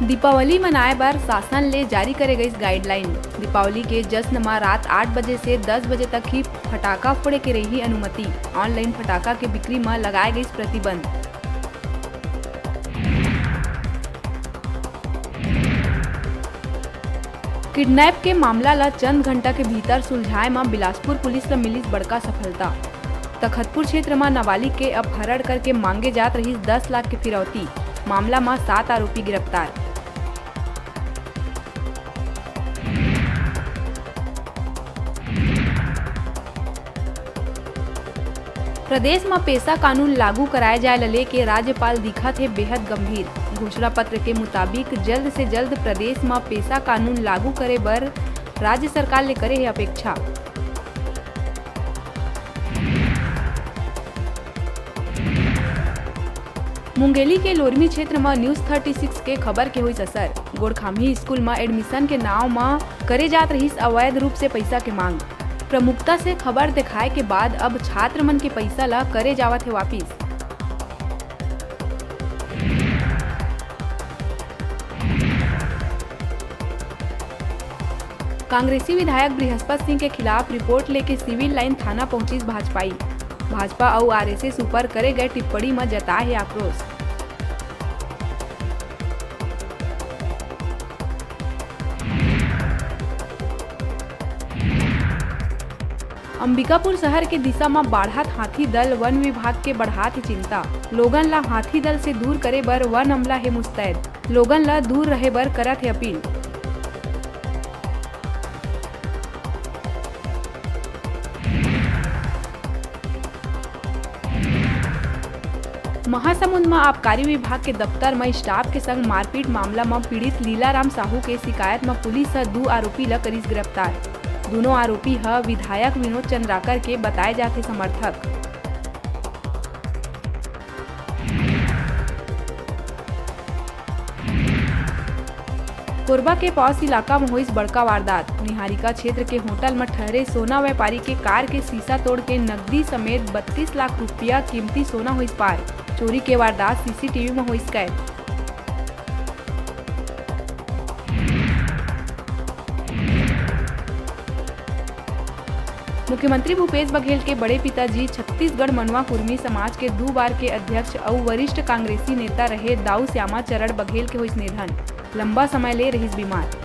दीपावली मनाए बर शासन ले जारी करे गई गाइडलाइन। दीपावली के जश्न में रात 8 बजे से 10 बजे तक ही फटाखा फोड़े के रही अनुमति। ऑनलाइन फटाखा के बिक्री में लगाए गई प्रतिबंध। किडनैप के मामला ला चंद घंटा के भीतर सुलझाए में बिलासपुर पुलिस ला मिली बड़का सफलता। तखतपुर क्षेत्र में नाबालिग के अपहरण करके मांगे जात रही 10 लाख के फिरौती। मामला में 7 आरोपी गिरफ्तार। प्रदेश में पेशा कानून लागू कराए जाए लले के राज्यपाल दिखत है बेहद गंभीर। घोषणा पत्र के मुताबिक जल्द से जल्द प्रदेश में पेशा कानून लागू करे बर राज्य सरकार ले करे है अपेक्षा। मुंगेली के लोरमी क्षेत्र में न्यूज 36 के खबर के हुई असर। गोड़खामी स्कूल में एडमिशन के नाव में करे जात रही अवैध रूप से पैसा के मांग। प्रमुखता से खबर दिखाए के बाद अब छात्र मन के पैसा ला करे जावत है वापिस। कांग्रेसी विधायक बृहस्पति सिंह के खिलाफ रिपोर्ट लेके सिविल लाइन थाना पहुंची भाजपा और आरएसएस ऊपर करे गए टिप्पणी में जताए है आक्रोश। अंबिकापुर शहर के दिशा में बाढ़त हाथी दल वन विभाग के बढ़ात चिंता। लोगन ला हाथी दल से दूर करे बर वन अमला है मुस्तैद। लोगन ला दूर रहे बर करत है अपील। महासमुंद में आबकारी विभाग के दफ्तर में स्टाफ के संग मारपीट मामला में पीड़ित लीलाराम साहू के शिकायत में पुलिस 2 आरोपी ला करीस गिरफ्तार। दोनों आरोपी विधायक विनोद चंद्राकर के बताए जाते समर्थक। कोरबा के पास इलाका में हुई बड़का वारदात। निहारिका क्षेत्र के होटल में ठहरे सोना व्यापारी के कार के शीशा तोड़ के नकदी समेत 32 लाख रुपया कीमती सोना हुई पार। चोरी के वारदात सीसीटीवी में हुई कैद। मुख्यमंत्री भूपेश बघेल के बड़े पिताजी छत्तीसगढ़ मनवा कुर्मी समाज के 2 बार के अध्यक्ष और वरिष्ठ कांग्रेसी नेता रहे दाऊ श्यामा चरण बघेल के हुई निधन। लंबा समय ले रही बीमार।